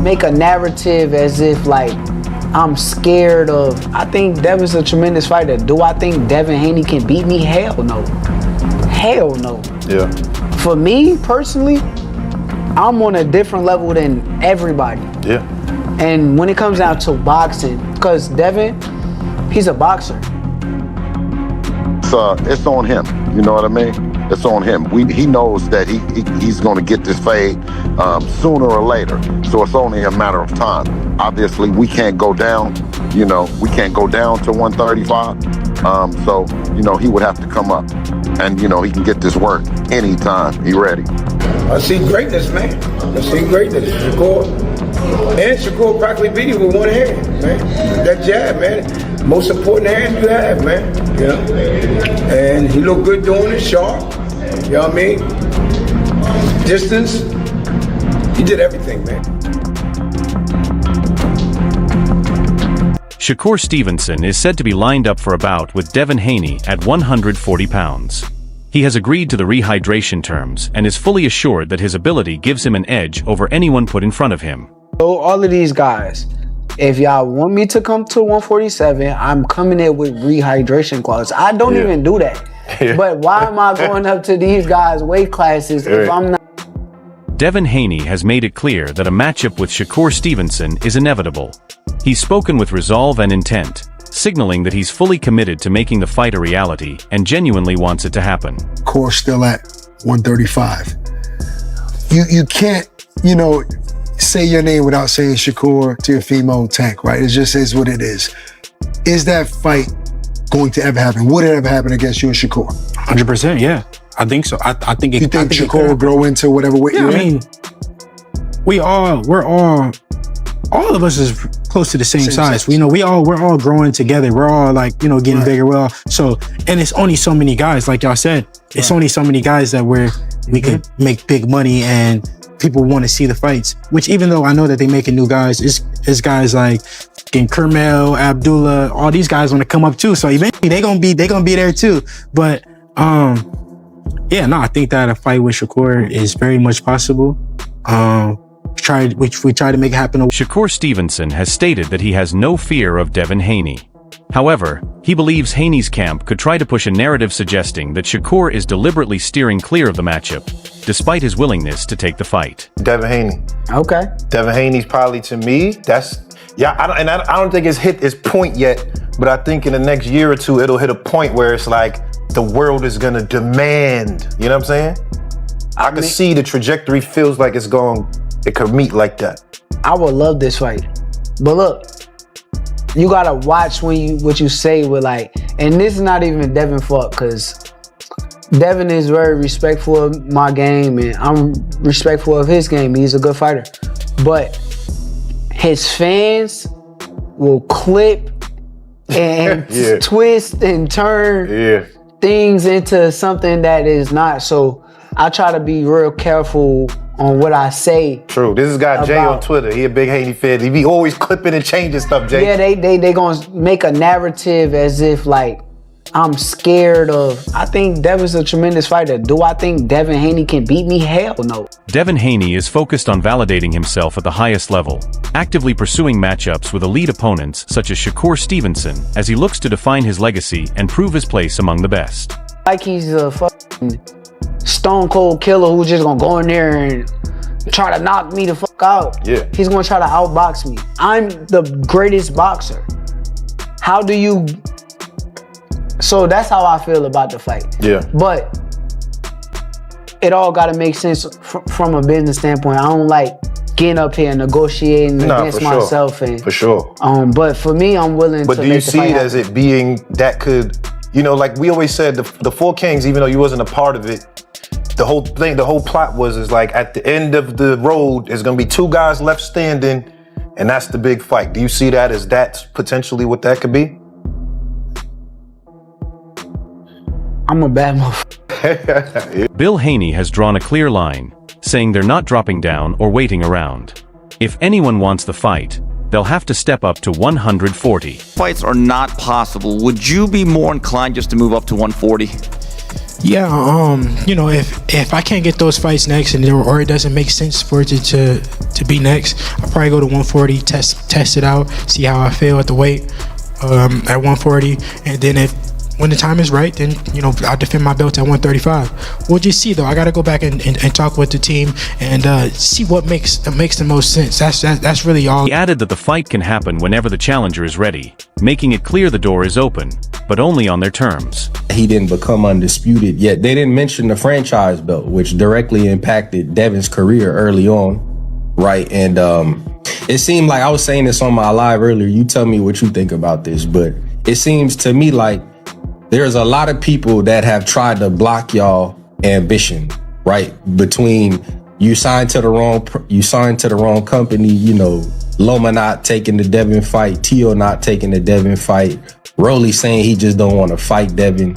make a narrative as if like I'm scared of. I think Devin's a tremendous fighter. Do I think Devin Haney can beat me? Hell no. Hell no. Yeah. For me personally, I'm on a different level than everybody. Yeah. And when it comes down to boxing, because Devin, he's a boxer. It's on him. You know what I mean? It's on him. He knows that he's going to get this fade sooner or later. So it's only a matter of time. Obviously, we can't go down. You know, we can't go down to 135. So, you know, he would have to come up. And, you know, he can get this work anytime. He ready. I see greatness, man. I see greatness. Shakur practically beat you with one hand, man. That jab, man. Most important hand you have, man. You know? And he looked good doing it, sharp. You know what I mean? Distance. He did everything, man. Shakur Stevenson is said to be lined up for a bout with Devin Haney at 140 pounds. He has agreed to the rehydration terms and is fully assured that his ability gives him an edge over anyone put in front of him. So all of these guys, if y'all want me to come to 147, I'm coming in with rehydration clause. I don't even do that. But why am I going up to these guys' weight classes if I'm not? Devin Haney has made it clear that a matchup with Shakur Stevenson is inevitable. He's spoken with resolve and intent, signaling that he's fully committed to making the fight a reality and genuinely wants it to happen. Shakur still at 135. You can't, you know, say your name without saying Shakur to your female tank, right? It just is what it is. Is that fight going to ever happen? Would it ever happen against you and Shakur? 100%, yeah. I think so. I think it. You think Shakur will grow into whatever weight you're in? I mean, we're all of us is close to the same size. You know, we're all growing together. We're all like, you know, getting bigger. So, and it's only so many guys, like y'all said, it's only so many guys that we could make big money and people want to see the fights, which even though I know that they making new guys, it's guys like Kermel, Abdullah, all these guys want to come up too. So eventually they gonna be there too. But yeah, no, I think that a fight with Shakur is very much possible. We try to make it happen. Shakur Stevenson has stated that he has no fear of Devin Haney. However, he believes Haney's camp could try to push a narrative suggesting that Shakur is deliberately steering clear of the matchup, despite his willingness to take the fight. Devin Haney. Okay. Devin Haney's probably, to me, I don't think it's hit its point yet, but I think in the next year or two, it'll hit a point where it's like the world is gonna demand, you know what I'm saying? I can see the trajectory feels like it could meet like that. I would love this fight. But look, you gotta watch what you say with like, and this is not even Devin fault, because Devin is very respectful of my game and I'm respectful of his game. He's a good fighter. But his fans will clip and twist and turn things into something that is not. So I try to be real careful on what I say. True. This is guy Jay on Twitter. He a big Haney fan. He be always clipping and changing stuff, Jay. Yeah, they gonna make a narrative as if like I'm scared of. I think Devin's a tremendous fighter. Do I think Devin Haney can beat me? Hell no. Devin Haney is focused on validating himself at the highest level, actively pursuing matchups with elite opponents such as Shakur Stevenson as he looks to define his legacy and prove his place among the best. Like he's a fucking stone cold killer who's just gonna go in there and try to knock me the fuck out. Yeah. He's gonna try to outbox me. I'm the greatest boxer. How do you... So that's how I feel about the fight. Yeah. But it all gotta make sense from a business standpoint. I don't like getting up here and negotiating against myself. For sure. But for me, I'm willing to But do you see it as it being that could, you know, like we always said, the Four Kings, even though you wasn't a part of it, the whole plot is like at the end of the road, there's gonna be two guys left standing, and that's the big fight. Do you see that as that's potentially what that could be? I'm a bad motherfucker. Bill Haney has drawn a clear line, saying they're not dropping down or waiting around. If anyone wants the fight, they'll have to step up to 140. Fights are not possible. Would you be more inclined just to move up to 140? Yeah, you know, if I can't get those fights next, or it doesn't make sense for it to be next, I'll probably go to 140, test it out, see how I feel at the weight at 140, and then when the time is right, then, you know, I'll defend my belt at 135. We'll just see, though. I got to go back and talk with the team and see what makes the most sense. That's really all. He added that the fight can happen whenever the challenger is ready, making it clear the door is open, but only on their terms. He didn't become undisputed yet. They didn't mention the franchise belt, which directly impacted Devin's career early on, right? And it seemed like, I was saying this on my live earlier, you tell me what you think about this, but it seems to me like there's a lot of people that have tried to block y'all ambition, right? Between you signed to the wrong company, you know, Loma not taking the Devin fight, Tio not taking the Devin fight, Rolly saying he just don't want to fight Devin.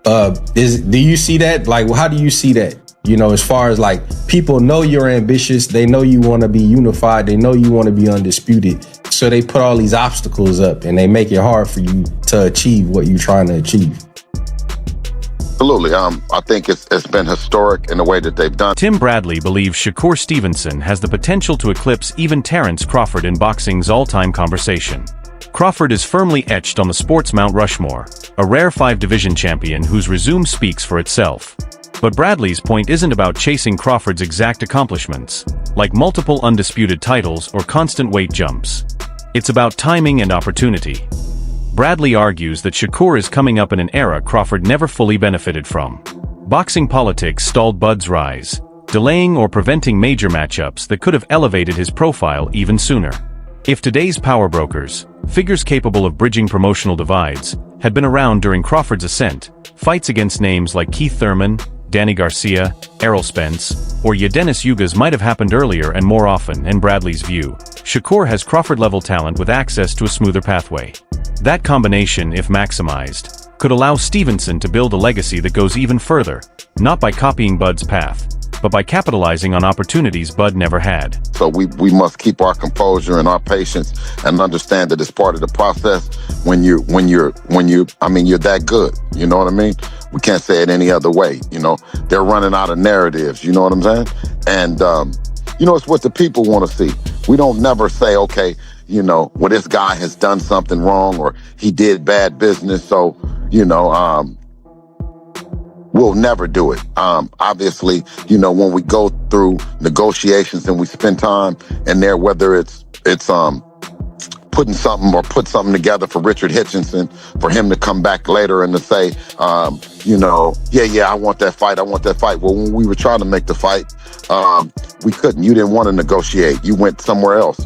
Do you see that? Like, how do you see that? You know, as far as like, people know you're ambitious, they know you want to be unified, they know you want to be undisputed. So they put all these obstacles up and they make it hard for you to achieve what you're trying to achieve. Absolutely. I think it's been historic in the way that they've done. Tim Bradley believes Shakur Stevenson has the potential to eclipse even Terrence Crawford in boxing's all-time conversation. Crawford is firmly etched on the sport's Mount Rushmore, a rare 5-division champion whose resume speaks for itself. But Bradley's point isn't about chasing Crawford's exact accomplishments, like multiple undisputed titles or constant weight jumps. It's about timing and opportunity. Bradley argues that Shakur is coming up in an era Crawford never fully benefited from. Boxing politics stalled Bud's rise, delaying or preventing major matchups that could have elevated his profile even sooner. If today's power brokers, figures capable of bridging promotional divides, had been around during Crawford's ascent, fights against names like Keith Thurman, Danny Garcia, Errol Spence, or Yadenis Yugas might have happened earlier and more often. In Bradley's view, Shakur has Crawford-level talent with access to a smoother pathway. That combination, if maximized, could allow Stevenson to build a legacy that goes even further, not by copying Bud's path, but by capitalizing on opportunities Bud never had. So we must keep our composure and our patience and understand that it's part of the process when you're that good. You know what I mean? We can't say it any other way. You know, they're running out of narratives. You know what I'm saying? And, you know, it's what the people want to see. We don't never say, okay, you know, well, this guy has done something wrong or he did bad business. So, you know, we'll never do it. Obviously, you know, when we go through negotiations and we spend time in there, whether it's put something together for Richard Hitchinson, for him to come back later and to say, you know, I want that fight. Well, when we were trying to make the fight, we couldn't. You didn't want to negotiate. You went somewhere else.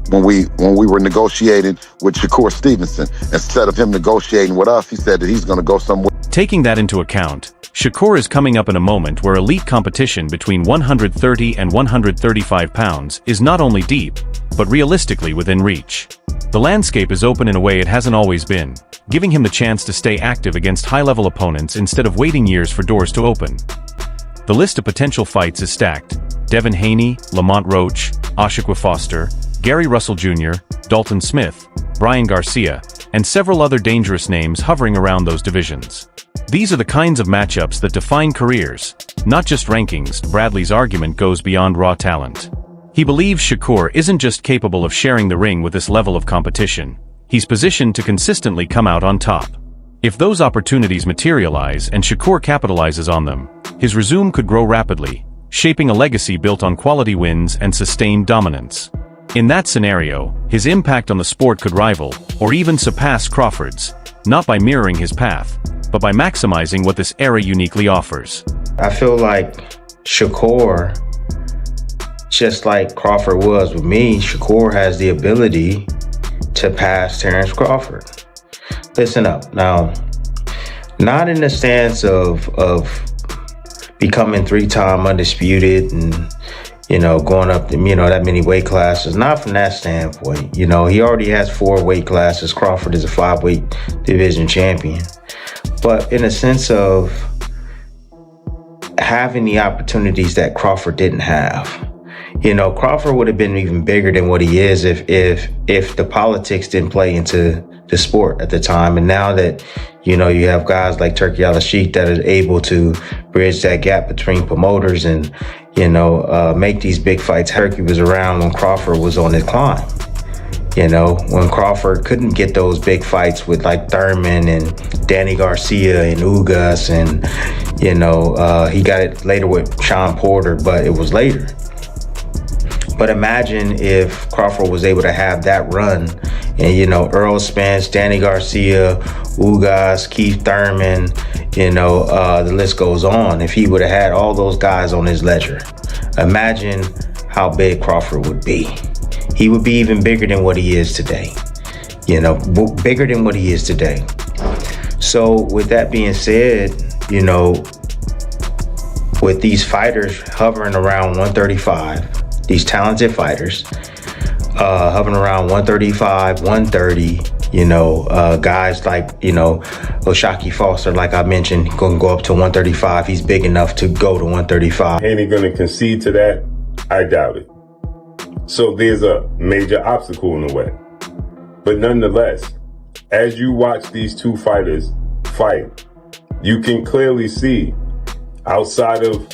When we were negotiating with Shakur Stevenson, instead of him negotiating with us, he said that he's going to go somewhere. Taking that into account, Shakur is coming up in a moment where elite competition between 130 and 135 pounds is not only deep, but realistically within reach. The landscape is open in a way it hasn't always been, giving him the chance to stay active against high-level opponents instead of waiting years for doors to open. The list of potential fights is stacked. Devin Haney, Lamont Roach, Oshaquah Foster, Gary Russell Jr., Dalton Smith, Brian Garcia, and several other dangerous names hovering around those divisions. These are the kinds of matchups that define careers, not just rankings. Bradley's argument goes beyond raw talent. He believes Shakur isn't just capable of sharing the ring with this level of competition, he's positioned to consistently come out on top. If those opportunities materialize and Shakur capitalizes on them, his resume could grow rapidly, shaping a legacy built on quality wins and sustained dominance. In that scenario, his impact on the sport could rival, or even surpass Crawford's, not by mirroring his path, but by maximizing what this era uniquely offers. I feel like Shakur, just like Crawford was with me, Shakur has the ability to pass Terrence Crawford. Listen up. Now, not in the stance of becoming 3-time undisputed and, you know, going up to, you know, that many weight classes. Not from that standpoint. You know, he already has 4 weight classes. Crawford is a 5-weight division champion. But in a sense of having the opportunities that Crawford didn't have. You know, Crawford would have been even bigger than what he is if the politics didn't play into the sport at the time. And now that, you know, you have guys like Turki Al-Sheikh that are able to bridge that gap between promoters and, you know, make these big fights. Turki was around when Crawford was on his climb. You know, when Crawford couldn't get those big fights with like Thurman and Danny Garcia and Ugas, and, you know, he got it later with Sean Porter, but it was later. But imagine if Crawford was able to have that run and, you know, Earl Spence, Danny Garcia, Ugas, Keith Thurman, you know, the list goes on. If he would have had all those guys on his ledger, imagine how big Crawford would be. He would be even bigger than what he is today. You know, bigger than what he is today. So with that being said, you know, with these fighters hovering around 135, these talented fighters, hovering around 135, 130, you know, guys like, you know, O'Shaquie Foster, like I mentioned, going to go up to 135. He's big enough to go to 135. Ain't he going to concede to that? I doubt it. So there's a major obstacle in the way. But nonetheless, as you watch these two fighters fight, you can clearly see, outside of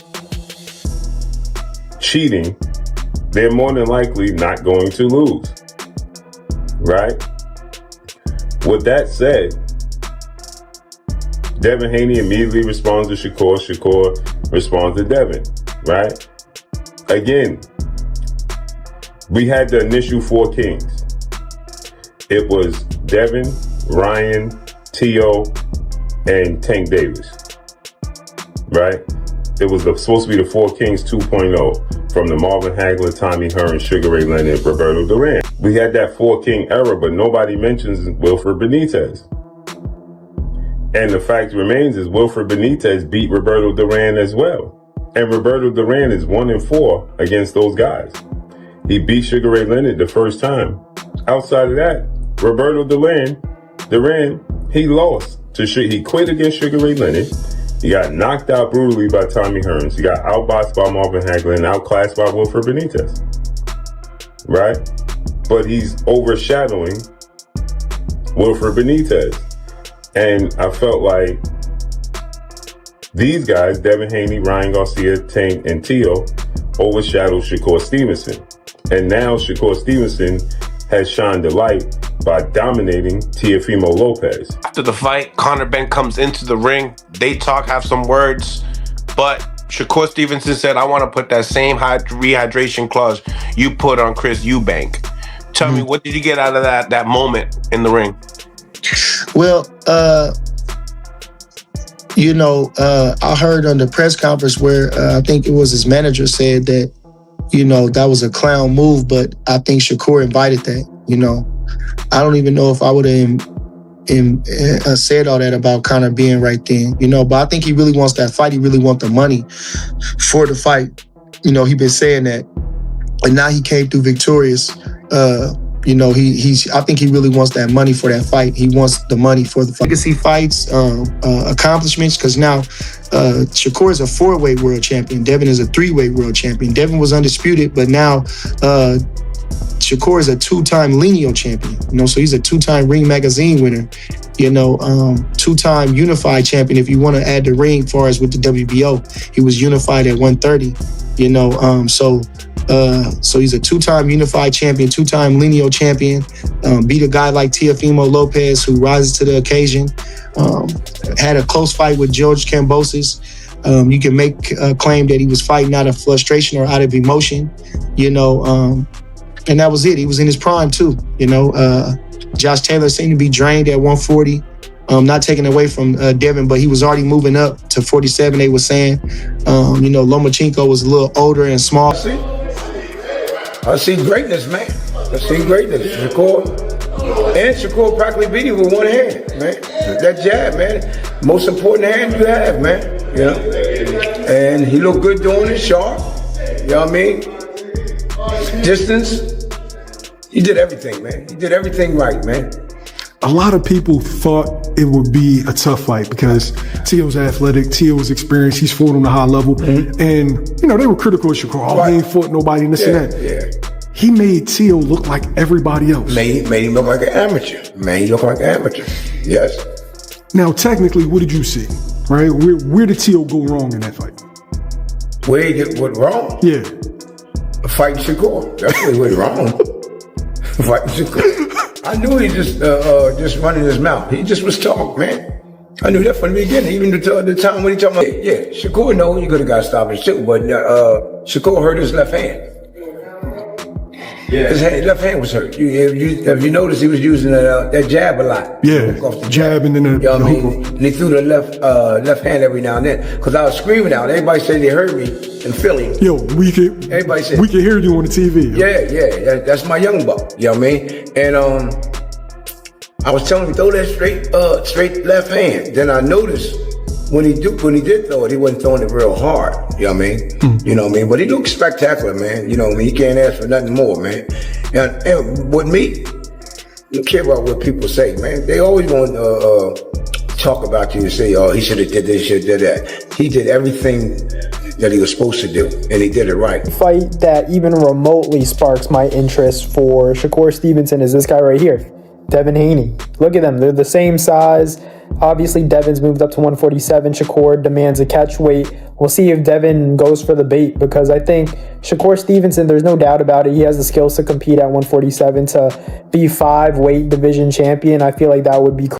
cheating, they're more than likely not going to lose, right? With that said, Devin Haney immediately responds to Shakur. Shakur responds to Devin, right? Again, we had the initial four kings. It was Devin, Ryan, T.O., and Tank Davis, right? It was supposed to be the four kings 2.0, from the Marvin Hagler, Tommy Hearn, Sugar Ray Leonard, Roberto Duran. We had that four king era, but nobody mentions Wilfred Benitez. And the fact remains is Wilfred Benitez beat Roberto Duran as well. And Roberto Duran is 1-4 against those guys. He beat Sugar Ray Leonard the first time. Outside of that, Roberto Duran, he lost to he quit against Sugar Ray Leonard. He got knocked out brutally by Tommy Hearns. He got outboxed by Marvin Hagler and outclassed by Wilfred Benitez. Right? But he's overshadowing Wilfred Benitez. And I felt like these guys, Devin Haney, Ryan Garcia, Tank, and T.O., overshadowed Shakur Stevenson. And now Shakur Stevenson has shined the light by dominating Teofimo Lopez. After the fight, Conor Ben comes into the ring. They talk, have some words, but Shakur Stevenson said, I want to put that same rehydration clause you put on Chris Eubank. Tell me, what did you get out of that moment in the ring? Well, you know, I heard on the press conference where I think it was his manager said that, you know, that was a clown move, but I think Shakur invited that, you know. I don't even know if I would have said all that about Conor being right then, you know, but I think he really wants that fight. He really wants the money for the fight. You know, he been saying that. And now he came through victorious. You know, I think he really wants that money for that fight. He wants the money for the fight. Legacy fights, accomplishments, because now Shakur is a 4-weight world champion. Devin is a 3-weight world champion. Devin was undisputed, but now Shakur is a 2-time lineal champion. You know, so he's a 2-time Ring Magazine winner. You know, 2-time unified champion. If you want to add the ring, as far as with the WBO, he was unified at 130. You know, so he's a 2-time unified champion, 2-time lineal champion. Beat a guy like Teofimo Lopez, who rises to the occasion. Had a close fight with George Kambosos. You can make a claim that he was fighting out of frustration or out of emotion, you know, and that was it. He was in his prime too, you know. Josh Taylor seemed to be drained at 140. Not taking away from Devin, but he was already moving up to 47, they were saying. You know, Lomachenko was a little older and small. I see greatness, man. I see greatness. Shakur practically beat him with one hand, man. That jab, man. Most important hand you have, man. You know? And he looked good doing it, sharp. You know what I mean? Distance. He did everything, man. He did everything right, man. A lot of people thought it would be a tough fight because T.O.'s athletic, T.O.'s experienced, he's fought on a high level. Mm-hmm. And, you know, they were critical of Shakur. Oh, he ain't fought nobody and this and that. Yeah. he made Tio look like everybody else. Made him look like an amateur. Made him look like an amateur. Yes. Now, technically, what did you see? Right? Where did Tio go wrong in that fight? Where he went wrong? Yeah. Fighting Shakur. That's where he went wrong. Fighting Shakur. I knew he just running his mouth. He just was talking, man. I knew that from the beginning. Even the time when he talking about, yeah, Shakur know he could have got stopped too, but Shakur hurt his left hand. Yeah. His left hand was hurt. If you notice, he was using that jab a lot. Yeah, jab and then the hook. And he threw the left hand every now and then. Because I was screaming out. Everybody said they heard me in Philly. Yo, we can hear you on the TV. Yeah, that's my young buck. You know what I mean? And I was telling him, throw that straight left hand. Then I noticed when he did throw it, he wasn't throwing it real hard. You know what I mean? You know what I mean? But he looked spectacular, man. You know what I mean? You can't ask for nothing more, man. And with me, you care about what people say, man. They always want to talk about you and say, oh, he should have did this, should have did that. He did everything that he was supposed to do, and he did it right. Fight that even remotely sparks my interest for Shakur Stevenson is this guy right here, Devin Haney. Look at them. They're the same size. Obviously, Devin's moved up to 147. Shakur demands a catch weight. We'll see if Devin goes for the bait, because I think Shakur Stevenson, there's no doubt about it, he has the skills to compete at 147 to be 5 weight division champion. I feel like that would be